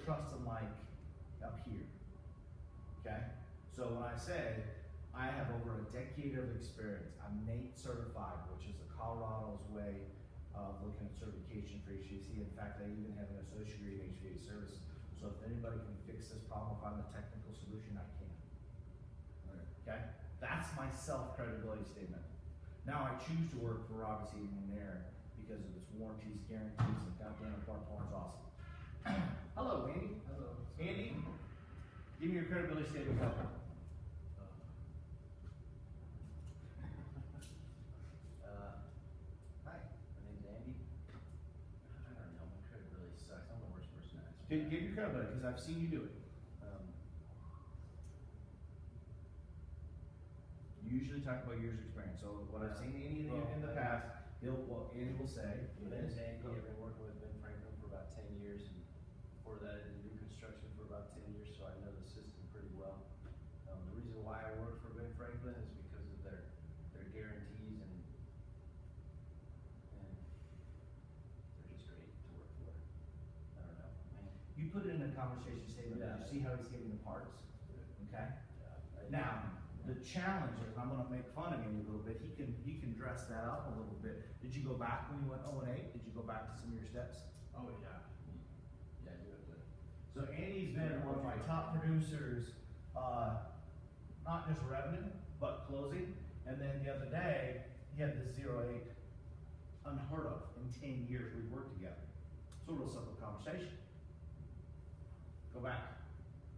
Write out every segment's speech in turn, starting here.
trust and like up here, okay? So when I say I have over a decade of experience, I'm NATE certified, which is Colorado's way of looking at certification for HVAC. In fact, I even have an associate degree in HVAC service. So if anybody can fix this problem, find the technical solution, I can. Okay? That's my self-credibility statement. Now I choose to work for Robert's Heating and Air because of its warranties, guarantees, and goddamn Bar is awesome. Hello, Andy. Hello. Andy, give me your credibility statement. Go. Hi, my name's Andy. I don't know, my credibility sucks. I'm the worst person to ask. Give your credibility because I've seen you do it. You usually talk about years of experience. So what I've seen Andy in the past, Andy will say. My name's Andy. I've been working with Ben Franklin for about 10 years, and before that I did new construction for about 10 years, so I know the system pretty well. The reason why I work for Ben Franklin is because of their guarantees, and they're just great to work for. I don't know, man. You put it in a conversation statement. Yeah. You see how he's giving the parts, okay? Yeah, Now, the challenge is, I'm going to make fun of him a little bit. He can dress that up a little bit. Did you go back when you went 0 and 8? Did you go back to some of your steps? Oh yeah. Yeah, I do have to. So Andy's been one of my top producers, not just revenue, but closing. And then the other day, he had this 0-8 unheard of in 10 years we've worked together. It's a real simple conversation. Go back,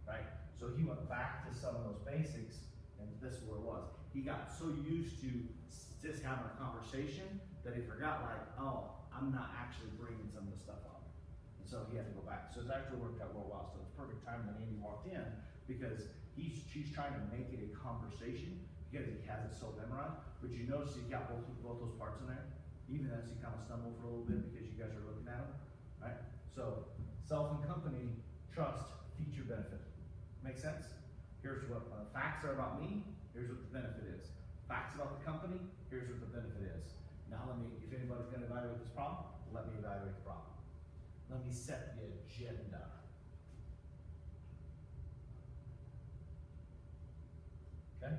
right? So he went back to some of those basics, and this is where it was. He got so used to just having a conversation that he forgot, like, oh, I'm not actually bringing some of the stuff up. And so he had to go back. So it's actually worked out real well. So it's perfect time when Andy walked in because she's trying to make it a conversation because he has it so memorized. But you notice he got both those parts in there, even as he kind of stumbled for a little bit because you guys are looking at him, right? So self and company, trust, feature, benefit. Make sense? Here's what facts are about me. Here's what the benefit is. Facts about the company. Here's what the benefit is. Now if anybody's going to evaluate this problem, let me evaluate the problem. Let me set the agenda. Okay?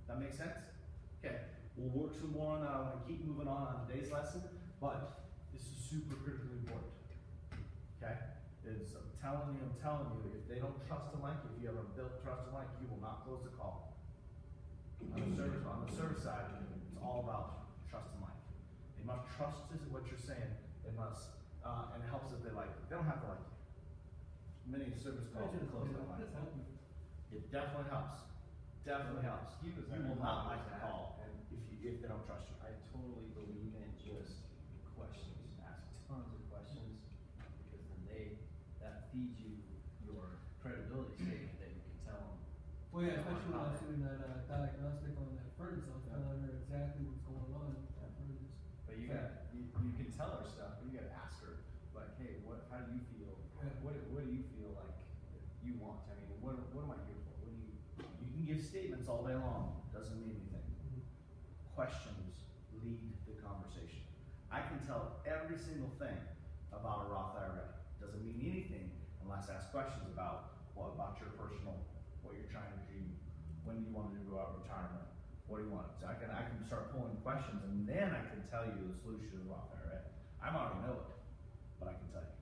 That makes sense? Okay. We'll work some more on that. I want to keep moving on today's lesson, but this is super critically important. Okay? I'm telling you, if they don't trust and like you, if you haven't built trust and like, you will not close the call. On the service side, it's all about trust and like. They must trust what you're saying. They must, and it helps if they like you. They don't have to like you. Many service calls will close their like. It definitely helps. Definitely helps. You will not like the call if they don't trust you. I totally believe in just questions. Ask tons of questions because then that feeds you your credibility statement that you can tell them. Well, yeah, especially when I was doing that diagnostic on that furnace, I was telling her exactly what's going on with that furnace. But you can tell her stuff, but you gotta ask her, like, hey, how do you feel? Yeah. What do you feel like you want? I mean, what am I here for? You can give statements all day long. Doesn't mean anything. Questions lead the conversation. I can tell every single thing about a Roth IRA. Doesn't mean anything unless I ask questions about about your personal, what you're trying to do, when do you want to do retirement, what do you want? So I can start pulling questions and then I can tell you the solution to the Roth IRA. I already know it, but I can tell you.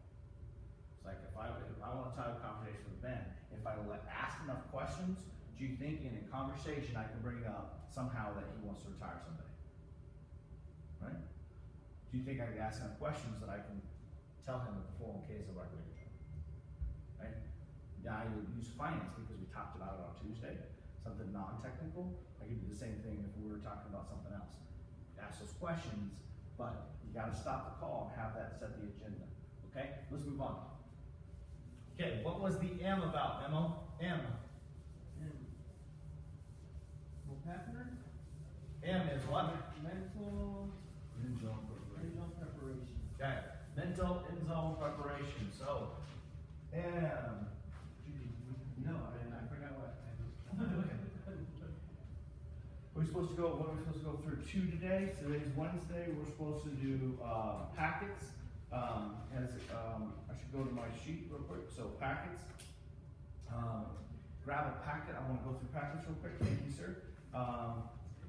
It's like if I want to have a conversation with Ben, if I ask enough questions, do you think in a conversation I can bring up somehow that he wants to retire somebody? Right? Do you think I can ask enough questions that I can tell him that the 401k is the right way to do it? Right? Yeah, I would use finance because we talked about it on Tuesday, something non-technical. I could do the same thing if we were talking about something else. Ask those questions, but you got to stop the call and have that set the agenda. Okay, let's move on. Okay, what was the M about, Memo? M. Well, partner? M is what? Mental preparation. Okay, mental in-zone preparation. So, M. No, I forgot what I We're supposed to go. What are we supposed to go through? 2 today. Today's Wednesday. We're supposed to do packets. I should go to my sheet real quick, so packets. Grab a packet, I wanna go through packets real quick, thank you, sir.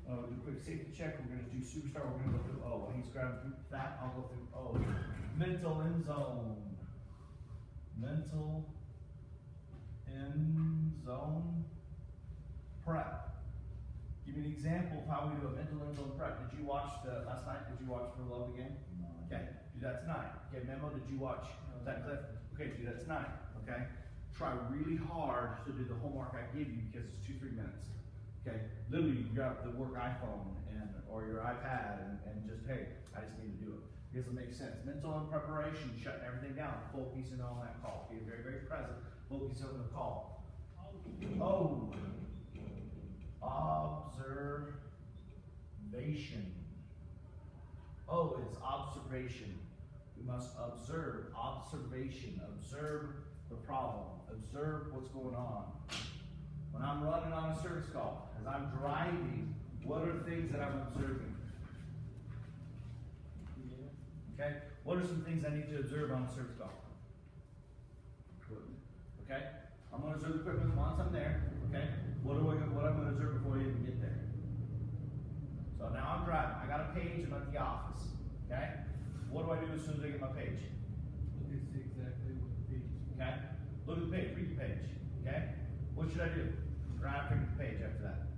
Do a quick safety check, we're gonna do superstar, we're gonna go through O. While he's grabbing through that, I'll go through O. Mental end zone. Mental end zone prep. Give me an example of how we do a mental end zone prep. Did you watch last night? Did you watch For the Love of the Game? No. Okay, do that tonight. Okay, Memo, did you watch that clip? Okay, do that tonight, okay? Try really hard to do the homework I give you because it's 2-3 minutes. Okay, literally you grab the work iPhone or your iPad and just, hey, I just need to do it. Because it makes sense. Mental and preparation, shutting everything down, focusing on that call. Being very, very present, focusing on the call. Oh, observation. Oh, it's observation. We must observe, observation, observe the problem, observe what's going on. When I'm running on a service call, as I'm driving, what are the things that I'm observing? Okay? What are some things I need to observe on a service call? Okay? I'm going to observe the equipment once I'm there. Okay? What I'm going to observe before you even get there? So now I'm driving. I got a page. I'm at the office. Okay? What do I do as soon as I get my page? Look and see exactly what the page is for. Okay? Look at the page. Read the page. Okay? What should I do? Grab the page after that.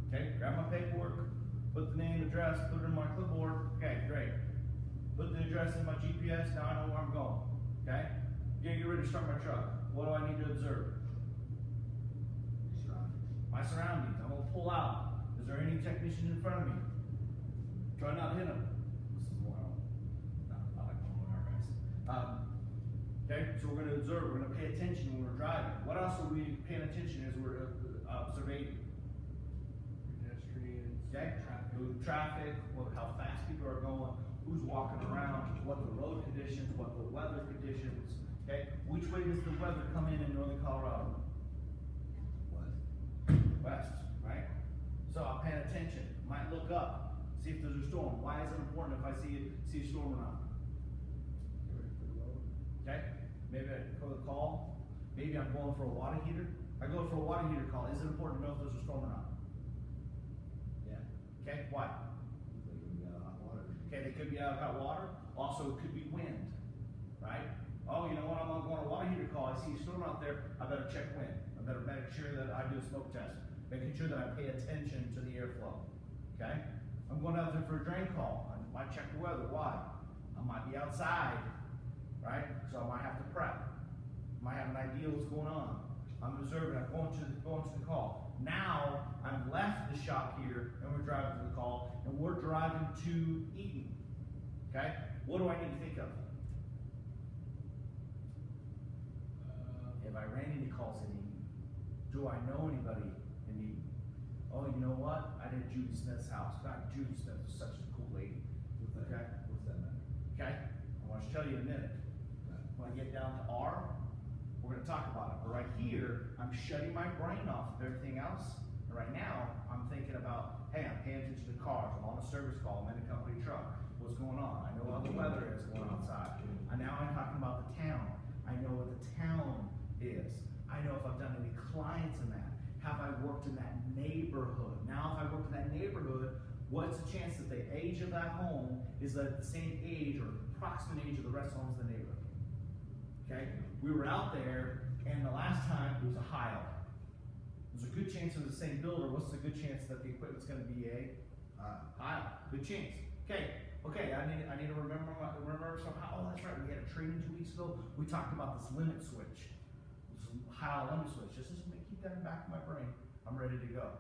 Okay? Grab my paperwork. Put the name, address, put it in my clipboard. Okay, great. Put the address in my GPS. Now I know where I'm going. Okay? Get ready to start my truck. What do I need to observe? My surroundings. I'm going to pull out. Is there any technician in front of me? Try not to hit them. This is more. No, I like going over our guys. Okay, so we're going to observe. We're going to pay attention when we're driving. What else are we paying attention as we're observing? Pedestrians. Okay, traffic, how fast people are going, who's walking around, what the road conditions, what the weather conditions. Okay, which way does the weather come in northern Colorado? West, right? So I'm paying attention. Might look up, see if there's a storm. Why is it important if I see a storm or not? Okay, maybe I go to the call. Maybe I'm going for a water heater. I go for a water heater call. Is it important to know if there's a storm or not? Okay, why? Okay, they could be out of hot water. Also, it could be wind, right? Oh, you know what? I'm going to a water heater call. I see a storm out there. I better check wind. I better make sure that I do a smoke test, making sure that I pay attention to the airflow. Okay? I'm going out there for a drain call. I might check the weather. Why? I might be outside, right? So I might have to prep. I might have an idea what's going on. I'm observing. I'm going to the call. Now I've left the shop here and we're driving to the call and we're driving to Eaton. Okay? What do I need to think of? If I ran any calls in Eaton, do I know anybody in Eaton? Oh, you know what? I did Judy Smith's house. God, Judy Smith was such a cool lady. Okay? What's that mean? Okay? I want to tell you in a minute. When I get down to R, we're going to talk about it. But right here, I'm shutting my brain off of everything else. And right now, I'm thinking about, hey, I'm paying attention to cars. I'm on a service call. I'm in a company truck. What's going on? I know how the weather is going outside. And now I'm talking about the town. I know what the town is. I know if I've done any clients in that. Have I worked in that neighborhood? Now, if I worked in that neighborhood, what's the chance that the age of that home is the same age or approximate age of the rest of the homes in the neighborhood? Okay? We were out there, and the last time it was a Heil. There's a good chance it was the same builder. What's the good chance that the equipment's going to be a Heil? Good chance. Okay. I need to remember somehow. Oh, that's right. We had a training 2 weeks ago. We talked about this limit switch. This Heil limit switch. Just keep that in the back of my brain. I'm ready to go.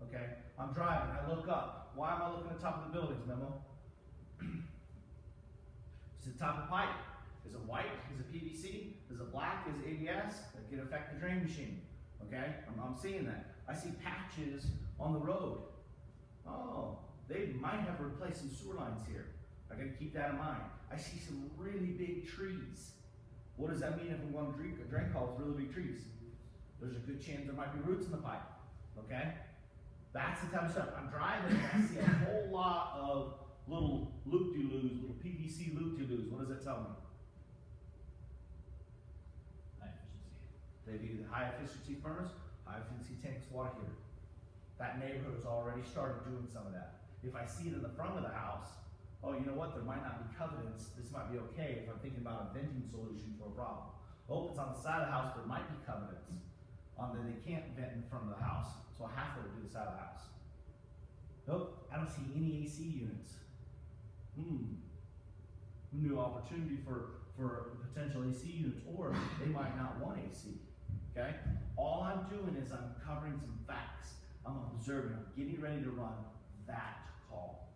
Okay. I'm driving. I look up. Why am I looking at the top of the buildings, Memo? It's the top of the pipe. Is it white? Is it PVC? Is it black? Is it ABS? That can affect the drain machine. Okay? I'm seeing that. I see patches on the road. Oh, they might have replaced some sewer lines here. I gotta keep that in mind. I see some really big trees. What does that mean if I'm going to drain call with really big trees? There's a good chance there might be roots in the pipe. Okay? That's the type of stuff. I'm driving and I see a whole lot of little loop-de-loos, little PVC loop-de-loos. What does that tell me? High efficiency. They do the high efficiency furnace, high efficiency tanks, water heater. That neighborhood has already started doing some of that. If I see it in the front of the house, oh, you know what, there might not be covenants, this might be okay if I'm thinking about a venting solution for a problem. Oh, it's on the side of the house, there might be covenants. That they can't vent in front of the house, so I have to do the side of the house. Nope, I don't see any AC units. New opportunity for potential AC units, or they might not want AC, okay? All I'm doing is I'm covering some facts. I'm observing, I'm getting ready to run that call.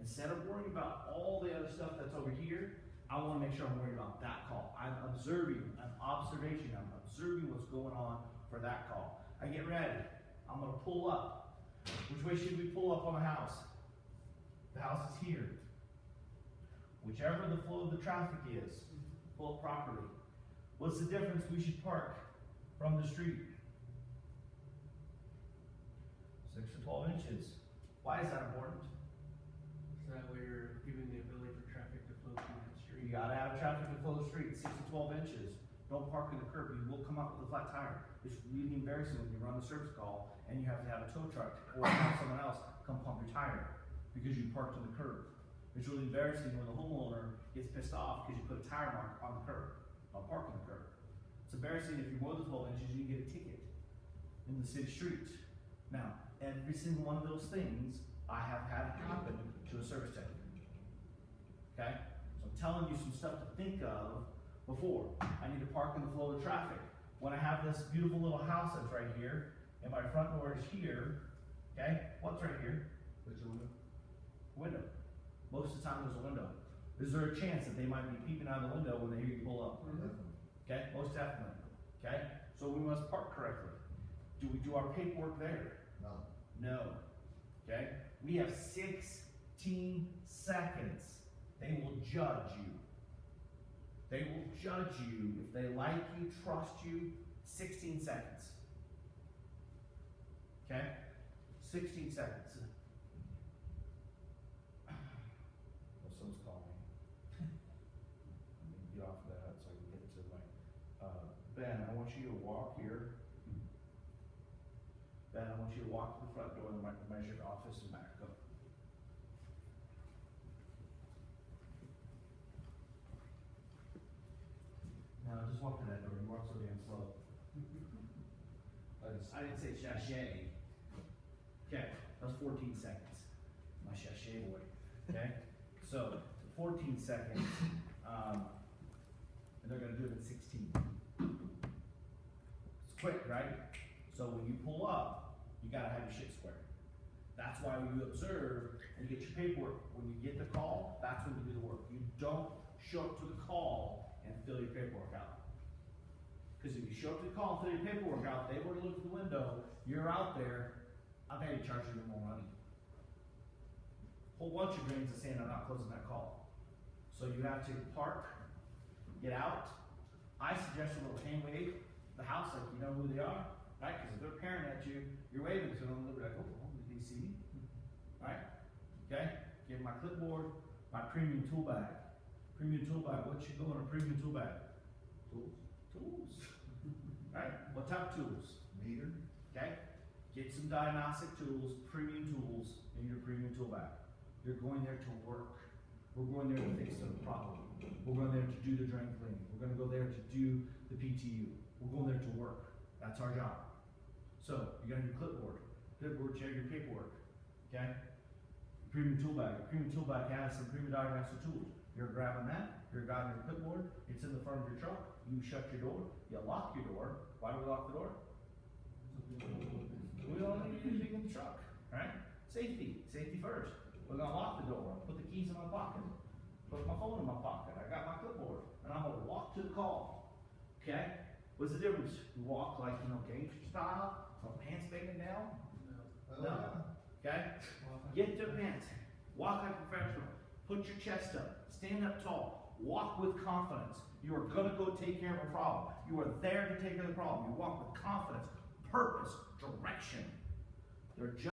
Instead of worrying about all the other stuff that's over here, I want to make sure I'm worried about that call. I'm observing, I'm observing what's going on for that call. I get ready, I'm going to pull up. Which way should we pull up on the house? The house is here. Whichever the flow of the traffic is, pull up properly. What's the difference we should park from the street? 6 to 12 inches. Why is that important? So that way you're giving the ability for traffic to flow through that street. You gotta have traffic to flow the street, 6 to 12 inches. Don't park in the curb, you will come out with a flat tire. It's really embarrassing when you run the service call and you have to have a tow truck or have someone else come pump your tire because you parked in the curb. It's really embarrassing when the homeowner gets pissed off because you put a tire mark on the curb, on parking the curb. It's embarrassing if you're more than 12 inches, you get a ticket in the city streets. Now, every single one of those things I have had happen to a service technician. Okay? So I'm telling you some stuff to think of before. I need to park in the flow of traffic. When I have this beautiful little house that's right here, and my front door is here, okay? What's right here? Which window? Window. Most of the time there's a window. Is there a chance that they might be peeping out of the window when they hear you pull up? Okay? Most definitely. Okay? So we must park correctly. Do we do our paperwork there? No. No. Okay? We have 16 seconds. They will judge you. They will judge you if they like you, trust you. 16 seconds. Okay? 16 seconds. Oh, someone's calling me. Let me get off of that so I can get to my. Ben, I want you to walk here. Ben, I want you to walk to the front door and measure the office and back. Go. No, just walk to that door. You walk so damn slow. I didn't say sachet. Okay, that was 14 seconds. My sachet boy. Okay? So, 14 seconds, and they're going to do it in 16. It's quick, right? So when you pull up, you got to have your shit square. That's why when you observe and get your paperwork, when you get the call, that's when you do the work. You don't show up to the call and fill your paperwork out. Because if you show up to the call and fill your paperwork out, they were to look at the window, you're out there, I bet you charge you more money. Whole bunch of grains of saying I'm not closing that call. So you have to park, get out. I suggest a little hand wave to the house like you know who they are, right? Because if they're peering at you, you're waving to them, they'll be like, oh, did they see me? Right? Okay? Give my clipboard, my premium tool bag. Premium tool bag, what you go in a premium tool bag? Tools. Tools. Right? What type of tools? Meter. Okay? Get some diagnostic tools, premium tools in your premium tool bag. You're going there to work. We're going there to fix the problem. We're going there to do the drain cleaning. We're going to go there to do the PTU. We're going there to work. That's our job. So, you're going to do clipboard. Clipboard, check your paperwork. Okay? Premium tool bag. Your premium tool bag has some premium diagnostic tools. You're grabbing that. You're grabbing your clipboard. It's in the front of your truck. You shut your door. You lock your door. Why do we lock the door? We don't need anything in the truck, right? Safety. Safety first. We're gonna lock the door. Put the keys in my pocket. Put my phone in my pocket. I got my clipboard. And I'm gonna walk to the call. Okay? What's the difference? You walk like, gangster style, from pants banging down? No. Okay? Get to pants. Walk like a professional. Put your chest up. Stand up tall. Walk with confidence. You are gonna go take care of a problem. You are there to take care of the problem. You walk with confidence, purpose, direction. They're just